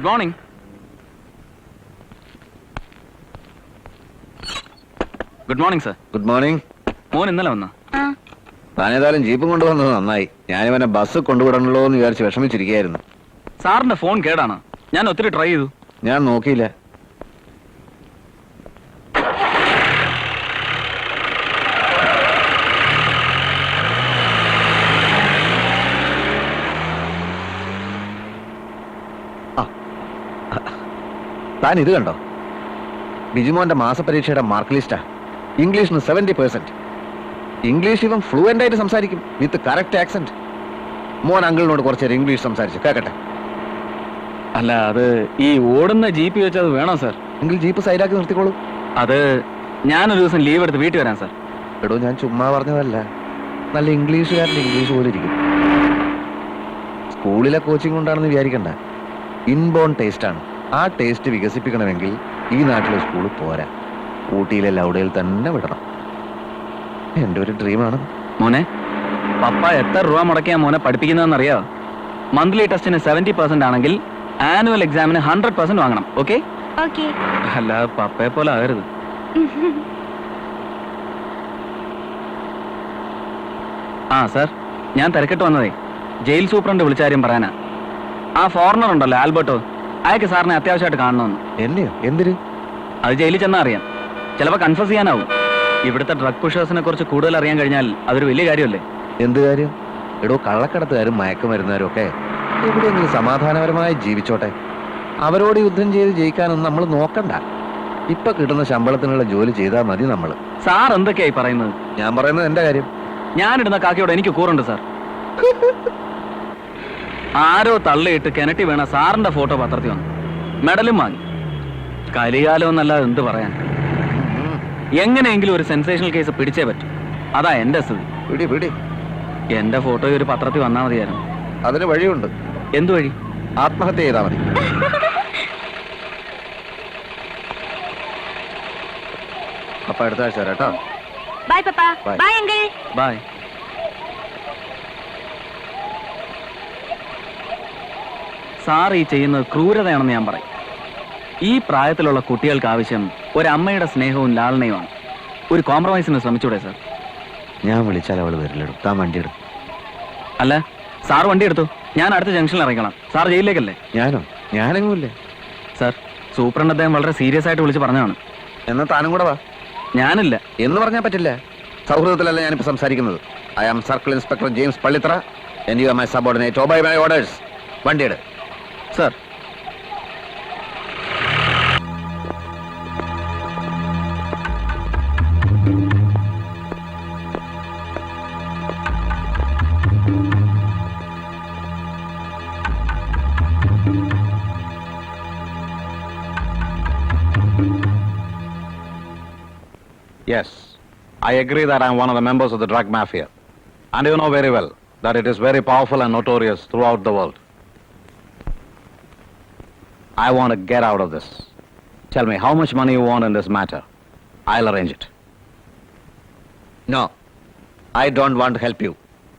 Morning. Good morning sir. Good morning. മോൻ ഇന്നലെ വന്നോ? താനേതായാലും ജീപ്പും കൊണ്ടുവന്നത് നന്നായി. ഞാനിവനെ ബസ് കൊണ്ടുവിടണല്ലോ എന്ന് വിചാരിച്ച് വിഷമിച്ചിരിക്കുകയായിരുന്നു. സാറിന്റെ ഫോൺ കേടാണ്. ഞാൻ ഒത്തിരി ട്രൈ ചെയ്തു. ഞാൻ നോക്കിയില്ല. താൻ ഇത് കണ്ടോ? ബിജുമോന്റെ മാസപരീക്ഷയുടെ മാർക്ക് ലിസ്റ്റാ. ഇംഗ്ലീഷിന് 70%. ഇംഗ്ലീഷ് ഇവൻ ഫ്ലുവൻ്റ് ആയിട്ട് സംസാരിക്കും, വിത്ത് കറക്റ്റ് ആക്സെന്റ്. മോൻ അങ്കിളിനോട് കുറച്ചേരം ഇംഗ്ലീഷ് സംസാരിച്ചു കേക്കട്ടെ. അല്ല, അത് ഈ ഓടുന്ന ജീപ്പ് വെച്ചത് വേണോ സാർ? എങ്കിൽ ജീപ്പ് സൈഡാക്കി നിർത്തിക്കോളൂ. അത് ഞാനൊരു ദിവസം ലീവ് എടുത്ത് വീട്ടിൽ വരാം സാർ. എടോ, ഞാൻ ചുമ്മാ പറഞ്ഞതല്ല. നല്ല ഇംഗ്ലീഷുകാരൻ്റെ ഇംഗ്ലീഷ് പോലെ ഇരിക്കും. സ്കൂളിലെ കോച്ചിങ് കൊണ്ടാണെന്ന് വിചാരിക്കണ്ട. ഇൻബോൺ ടേസ്റ്റാണ്. ആ ടേസ്റ്റ് വികസിപ്പിക്കണമെങ്കിൽ ഈ നാട്ടിലെ സ്കൂൾ പോരാ, ഊട്ടിയിലെ ലൗഡയിൽ തന്നെ വിടണം. എൻ്റെ ഒരു ഡ്രീമാണ്. മോനെ, പപ്പ എത്ര രൂപ മുടക്കിയാ മോനെ പഠിപ്പിക്കുന്നതെന്നറിയാം? മന്ത്ലി ടെസ്റ്റിന് 70% ആണെങ്കിൽ ആനുവൽ എക്സാമിന് 100% വാങ്ങണം. ഓക്കെ? അല്ല, പപ്പയെ പോലെ ആകരുത്. ആ സാർ, ഞാൻ തിരക്കിട്ട് വന്നതേ ജയിൽ സൂപ്രണ്ട് വിളിച്ച കാര്യം പറയാനാ. ആ ഫോറിനർ ഉണ്ടല്ലോ ആൽബർട്ടോ, അയാൾക്ക് സാറിനെ അത്യാവശ്യമായിട്ട് കാണണമെന്ന്. എന്നെയോ? എന്തിന്? അത് ജയിലിൽ ചെന്നാ അറിയാം. ചിലപ്പോൾ കൺഫ്യൂസ് ചെയ്യാനാവും. ഇവിടുത്തെ ഡ്രഗ് പുഷേഴ്സിനെ കുറിച്ച് കൂടുതൽ അറിയാൻ കഴിഞ്ഞാൽ അതൊരു വലിയ കാര്യമല്ലേ? എന്ത് കാര്യം? എടോ, കള്ളക്കടത്തുകാരും മയക്കുമരുന്നുകാരും ഒക്കെ എവിടെയെങ്കിലും സമാധാനപരമായി ജീവിച്ചോട്ടെ. അവരോട് യുദ്ധം ചെയ്ത് ജയിക്കാനൊന്നും നമ്മൾ നോക്കണ്ട. ഇപ്പൊ കിട്ടുന്ന ശമ്പളത്തിനുള്ള ജോലി ചെയ്താൽ മതി നമ്മൾ. സാർ എന്തൊക്കെയായി പറയുന്നത്? ഞാൻ പറയുന്നത് എന്റെ കാര്യം. ഞാനിടുന്ന കാക്കയോട് എനിക്ക് കൂറുണ്ട് സാർ. ആരോ തള്ളിയിട്ട് കിണറ്റി വീണ സാറിന്റെ ഫോട്ടോ പത്രത്തിൽ വന്നു. മെഡലും വാങ്ങി. കലികാലം എന്നല്ലാതെ എന്ത് പറയാൻ. എങ്ങനെയെങ്കിലും ഒരു സെൻസേഷണൽ കേസ് പിടിച്ചേ പറ്റും. അതാ എന്റെ സ്ഥിതി. പിടി പിടി. എന്റെ ഫോട്ടോ ഒരു പത്രത്തിൽ വന്നാൽ മതിയായിരുന്നു. അതിന് വഴിയുണ്ട്. എന്തു വഴി? ആത്മഹത്യ ചെയ്താൽ മതി. അപ്പൊ അടുത്ത ആഴ്ച വരാം കേട്ടോ. ബൈ പപ്പ. Bye uncle. ബൈ. സാർ ഈ ചെയ്യുന്നത് ക്രൂരതയാണെന്ന് ഞാൻ പറയും. ഈ പ്രായത്തിലുള്ള കുട്ടികൾക്ക് ആവശ്യം ഒരമ്മയുടെ സ്നേഹവും ലാളനയുമാണ്. ഒരു കോംപ്രമൈസിന് ശ്രമിച്ചൂടെ സാർ? ഞാൻ വിളിച്ചാൽ അവള് വരില്ലടും. താൻ വണ്ടി എടുക്കും. അല്ല, സാർ വണ്ടി എടുത്തു. ഞാൻ അടുത്ത ജംഗ്ഷനിൽ ഇറങ്ങണം. സാർ ജയിലിലേക്കല്ലേ? ഞാനോ? ഞാനെങ്ങുമില്ലേ സാർ. സൂപ്രണ്ട് അദ്ദേഹം വളരെ സീരിയസ് ആയിട്ട് വിളിച്ച് പറഞ്ഞതാണ്. എന്നാ താനും കൂടെ വാ. ഞാനില്ല എന്ന് പറഞ്ഞാൽ പറ്റില്ല. സൗഹൃദത്തിലല്ല ഞാനിപ്പോ സംസാരിക്കുന്നത്. I am circle inspector James Pallithra and you are my subordinate. Obey my orders. വണ്ടി എടു. Sir. Yes, I agree that I am one of the members of the drug mafia. And you know very well that it is very powerful and notorious throughout the world. I want to get out of this. Tell me how much money you want in this matter. I'll arrange it. No, I don't want to help you.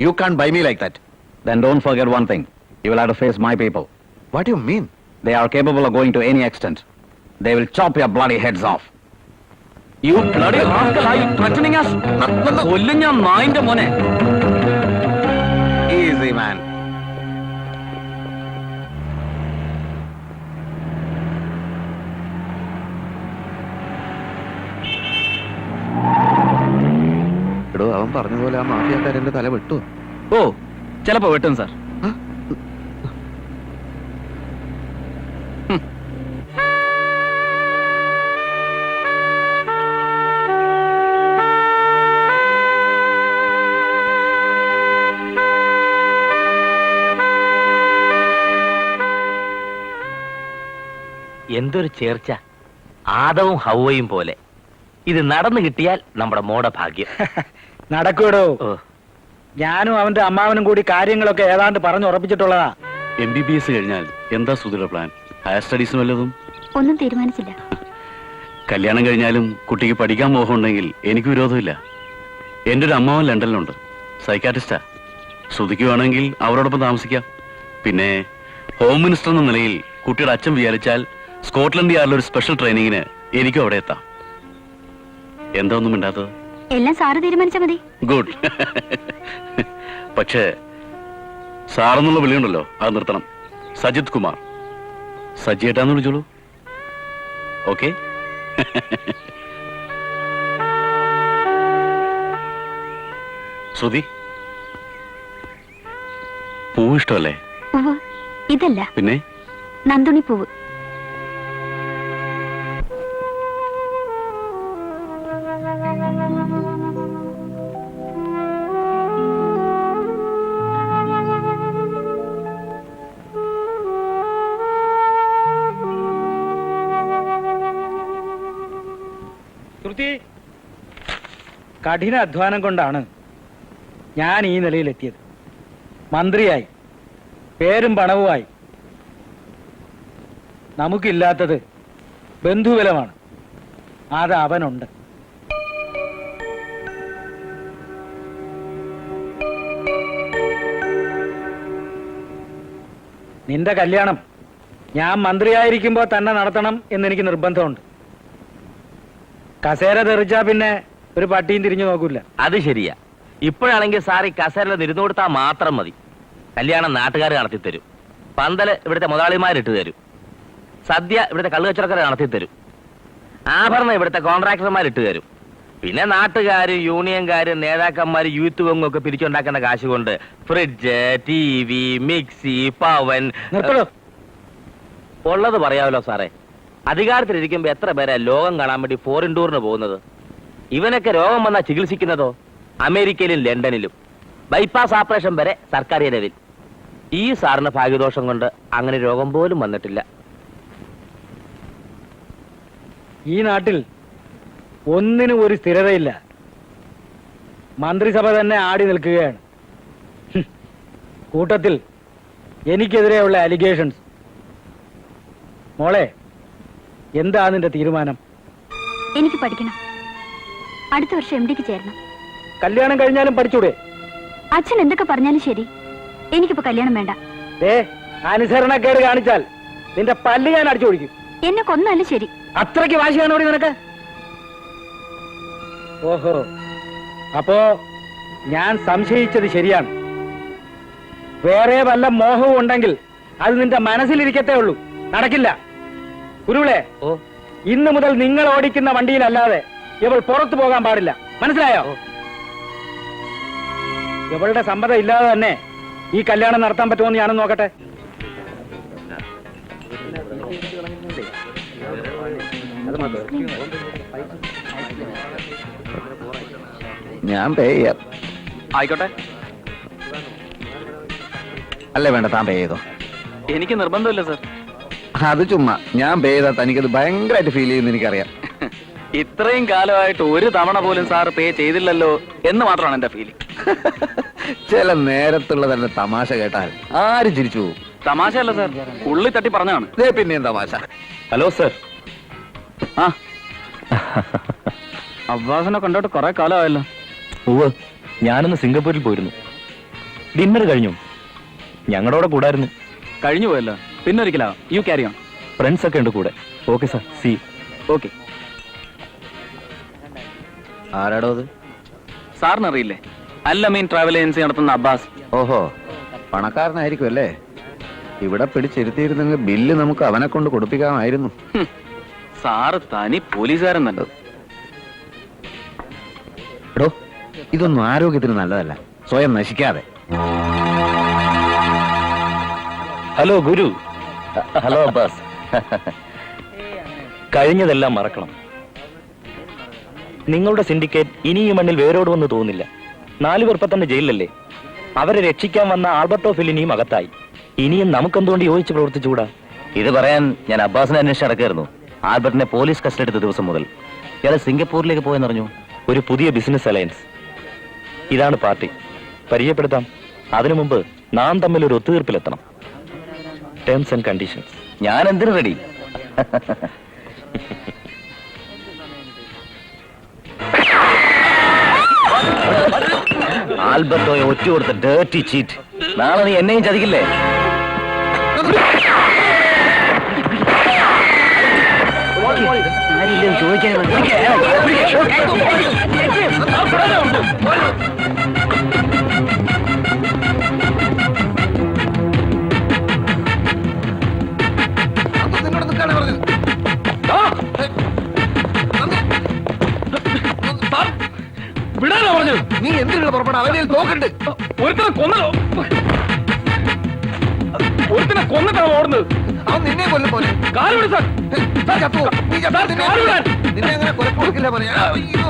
You can't buy me like that. Then don't forget one thing. You will have to face my people. What do you mean? They are capable of going to any extent. They will chop your bloody heads off. You bloody rascal, are you threatening us? കൊല്ലും ഞാൻ നായിന്റെ മോനെ. Easy, man. എടോ, അവൻ പറഞ്ഞതുപോലെ ആ മാഫിയക്കാരന്റെ തല വെട്ടു. ഓ, ചിലപ്പോ വെട്ടും സാർ. എന്തൊരു ചേർച്ച, ആദവും ഹൗവയും പോലെ. ഇത് നടന്നു കിട്ടിയാൽ നമ്മുടെ മോടെ ഭാഗ്യം. നടക്കൂടോ. ഞാനും അവന്റെ അമ്മാവനും കൂടി കാര്യങ്ങളൊക്കെ ഏതാണ്ട് പറഞ്ഞുറപ്പിച്ചിട്ടുള്ളതാ. MBBS കഴിഞ്ഞാൽ എന്താ സുധിയുടെ പ്ലാൻ? ഹയർ സ്റ്റഡീസിന് വല്ലതും? ഒന്നും തീരുമാനിച്ചില്ല. കല്യാണം കഴിഞ്ഞാലും കുട്ടിക്ക് പഠിക്കാൻ മോഹമുണ്ടെങ്കിൽ എനിക്ക് വിരോധമില്ല. എൻ്റെ ഒരു അമ്മാവൻ ലണ്ടനിലുണ്ട്, സൈക്കാട്രിസ്റ്റാ. ശ്രുതിക്ക് വേണമെങ്കിൽ അവരോടൊപ്പം താമസിക്കാം. പിന്നെ ഹോം മിനിസ്റ്റർ എന്ന നിലയിൽ കുട്ടിയുടെ അച്ഛൻ വിചാരിച്ചാൽ സ്കോട്ട്ലൻഡ് യാർഡിൽ ഒരു സ്പെഷ്യൽ ട്രെയിനിങ്ങിന് എനിക്കും അവിടെ എത്താം. എന്താ ഒന്നും മിണ്ടാത്തത്? എല്ലാം സാറ് തീരുമാനിച്ചാ മതി. ഗുഡ്. പക്ഷേ സാറെന്നുള്ള വിളിയുണ്ടല്ലോ, അത് നിർത്തണം. സജിത് കുമാർ. സജിയേട്ടാന്ന് വിളിച്ചോളൂ. ഓക്കെ? ശ്രുതി, പൂവ് ഇഷ്ടമല്ലേ? പൂവ് ഇതല്ല, പിന്നെ നന്ദുണി പൂവ്. ശ്രുതി, കഠിന അധ്വാനം കൊണ്ടാണ് ഞാൻ ഈ നിലയിലെത്തിയത്. മന്ത്രിയായി, പേരും പണവുമായി. നമുക്കില്ലാത്തത് ബന്ധുബലമാണ്. അത് അവനുണ്ട്. നിന്റെ കല്യാണം ഞാൻ മന്ത്രിയായിരിക്കുമ്പോ തന്നെ നടത്തണം എന്നെനിക്ക് നിർബന്ധമുണ്ട്. കസേര തെറിച്ചാ പിന്നെ ഒരു പട്ടിയും തിരിഞ്ഞു നോക്കൂല. അത് ശരിയാ. ഇപ്പോഴാണെങ്കിൽ സാർ ഈ കസേരയിൽ ഇരുന്നു കൊടുത്താൽ മാത്രം മതി. കല്യാണം നാട്ടുകാർ നടത്തി തരും. പന്തല് ഇവിടുത്തെ മുതലാളിമാരിട്ട് തരും. സദ്യ ഇവിടുത്തെ കള്ളുകച്ചവടക്കാർ നടത്തി തരും. ആഭരണം ഇവിടുത്തെ കോൺട്രാക്ടർമാരിട്ട് തരും. പിന്നെ നാട്ടുകാരും യൂണിയൻകാരും നേതാക്കന്മാരും യൂത്ത് വെങ്ങും ഒക്കെ പിരിച്ചുണ്ടാക്കുന്ന കാശ് കൊണ്ട് ഫ്രിഡ്ജ്, TV, മിക്സി, പവൻ ഉള്ളത് പറയാമല്ലോ സാറേ. അധികാരത്തിലിരിക്കുമ്പോ എത്ര പേരാ ലോകം കാണാൻ വേണ്ടി ഫോറിൻ ടൂറിന് പോകുന്നത്. ഇവനൊക്കെ രോഗം വന്നാൽ ചികിത്സിക്കുന്നതോ അമേരിക്കയിലും ലണ്ടനിലും. ബൈപ്പാസ് ഓപ്പറേഷൻ വരെ സർക്കാർ ചെലവിൽ. ഈ സാറിന് ഭാഗ്യദോഷം കൊണ്ട് അങ്ങനെ രോഗം പോലും വന്നിട്ടില്ല. ഈ നാട്ടിൽ ഒന്നിനും ഒരു സ്ഥിരതയില്ല. മന്ത്രിസഭ തന്നെ ആടി നിൽക്കുകയാണ്. കൂട്ടത്തിൽ എനിക്കെതിരെയുള്ള അലിഗേഷൻസ്. മോളെ, എന്താ നിന്റെ തീരുമാനം? എനിക്ക് പഠിക്കണം. അടുത്ത വർഷം MD-ക്ക് ചേരണം. കല്യാണം കഴിഞ്ഞാലും പഠിച്ചൂടെ? അച്ഛൻ എന്തൊക്കെ പറഞ്ഞാലും ശരി, എനിക്കിപ്പോ കല്യാണം വേണ്ട. അനുസരണക്കേട് കാണിച്ചാൽ നിന്റെ പല്ല് ഞാൻ അടിച്ചു ഓടിക്കും. എന്നെ കൊന്നാലും ശരി. അത്രയ്ക്ക് വാശിയാണോടി നിനക്ക്? ഓഹോ, അപ്പോ ഞാൻ സംശയിച്ചത് ശരിയാണ്. വേറെ വല്ല മോഹവും ഉണ്ടെങ്കിൽ അത് നിന്റെ മനസ്സിലിരിക്കത്തേ ഉള്ളൂ. നടക്കില്ല. ഗുരുവിളെ, ഇന്ന് മുതൽ നിങ്ങൾ ഓടിക്കുന്ന വണ്ടിയിലല്ലാതെ ഇവൾ പുറത്തു പോകാൻ പാടില്ല. മനസ്സിലായോ? ഇവളുടെ സമ്മതം ഇല്ലാതെ തന്നെ ഈ കല്യാണം നടത്താൻ പറ്റുമോ ഞാനൊന്ന് നോക്കട്ടെ. ഞാൻ പേ ചെയ്യാം. ആയിക്കോട്ടെ. അല്ലേ വേണ്ട, താൻ പേ ചെയ്തോ. എനിക്ക് നിർബന്ധമില്ല സർ. അത് ചുമ്മാ. ഞാൻ പേ ചെയ്താൽ തനിക്കത് ഭയങ്കരമായിട്ട് ഫീൽ ചെയ്യുന്ന എനിക്കറിയാം. ഇത്രയും കാലമായിട്ട് ഒരു തവണ പോലും സാർ പേ ചെയ്തില്ലല്ലോ എന്ന് മാത്രമാണ് എന്റെ ഫീലിംഗ്. ചില നേരത്തുള്ള തന്നെ തമാശ കേട്ടാൽ ആരും ചിരിച്ചു പോകും. തമാശയല്ല സാർ, ഉള്ളി തട്ടി പറഞ്ഞാണ്. പിന്നെയും തമാശ. Hello sir. ആ അബ്ബാസിനെ കണ്ടോട്ട് കുറെ കാലമായല്ലോ. ഞാനൊന്ന് സിംഗപ്പൂരിൽ പോയിരുന്നു. ഡിന്നർ കഴിഞ്ഞു. ഞങ്ങളോടെ കൂടായിരുന്നു. കഴിഞ്ഞു പോയല്ലോ, പിന്നൊരിക്കലാ. You carry on. ഫ്രണ്ട്സ് ഒക്കെ ഉണ്ട് കൂടെ. Okay sir, see. ഓക്കെ. ആരാടോ അത്? സാറിന് അറിയില്ലേ? അല്ലമീൻ ട്രാവൽ ഏജൻസി നടത്തുന്ന അബ്ബാസ്. ഓഹോ, പണക്കാരനായിരിക്കും അല്ലേ? ഇവിടെ പിടിച്ചിരുത്തിയിരുന്നെങ്കിൽ ബില്ല് നമുക്ക് അവനെ കൊണ്ട് കൊടുപ്പിക്കാമായിരുന്നു. സാറ് തനി പോലീസുകാരൻ നല്ലത്. എടോ, ഇതൊന്നും ആരോഗ്യത്തിന് നല്ലതല്ല. സ്വയം നശിക്കാതെ. ഹലോ ഗുരു. ഹലോ അബ്ബാസ്. കഴിഞ്ഞതെല്ലാം മറക്കണം. നിങ്ങളുടെ സിൻഡിക്കേറ്റ് ഇനി ഈ മണ്ണിൽ വേരോടുമെന്ന് തോന്നില്ല. 4 പേർ തന്നെ ജയിലിലല്ലേ? അവരെ രക്ഷിക്കാൻ വന്ന ആൽബർട്ടോ ഫെല്ലിനിയും അകത്തായി. ഇനിയും നമുക്കെന്തുകൊണ്ട് യോജിച്ച് പ്രവർത്തിച്ചുകൂടാ? ഇത് പറയാൻ ഞാൻ അബ്ബാസിനെ അന്വേഷിച്ച് നടക്കായിരുന്നു. ആൽബർട്ടിനെ പോലീസ് കസ്റ്റഡി എടുത്ത ദിവസം മുതൽ ഇയാൾ സിംഗപ്പൂരിലേക്ക് പോയെന്നറിഞ്ഞു. ഒരു പുതിയ ബിസിനസ് അലയൻസ്. ഇതാണ് പാർട്ടി. പരിചയപ്പെടുത്താം. അതിനു മുമ്പ് നാം തമ്മിൽ ഒരു ഒത്തുതീർപ്പിലെത്തണം. Terms and conditions. ഞാൻ എന്തിനു റെഡി? ആൽബർട്ടോയെ ഒറ്റ കൊടുത്ത ഡേർട്ടി ചീറ്റ്. നാളെ നീ എന്നെയും ചതിക്കില്ലേ? നിന്നോട് നിൽക്കാണ് പറഞ്ഞത്. വിടാനാ പറഞ്ഞത്. നീ എന്തിനുള്ള പുറപ്പെടാ? അവനെ തോക്കുണ്ട്. ഒരുത്തനെ കൊന്നോ, ഒരുത്തനെ കൊന്നിട്ടാണ് ഓടുന്നത്. അവൻ നിന്നെ കൊല്ലും പോലെ. കാലുവിട് സാർ. സാർ ചത്തു. നീ ചത്താൽ നിന്നെ കാല് വിടാൻ. നിന്നെ അങ്ങനെ കൊലപ്പ് കൊടുക്കില്ല പറയാ. അയ്യോ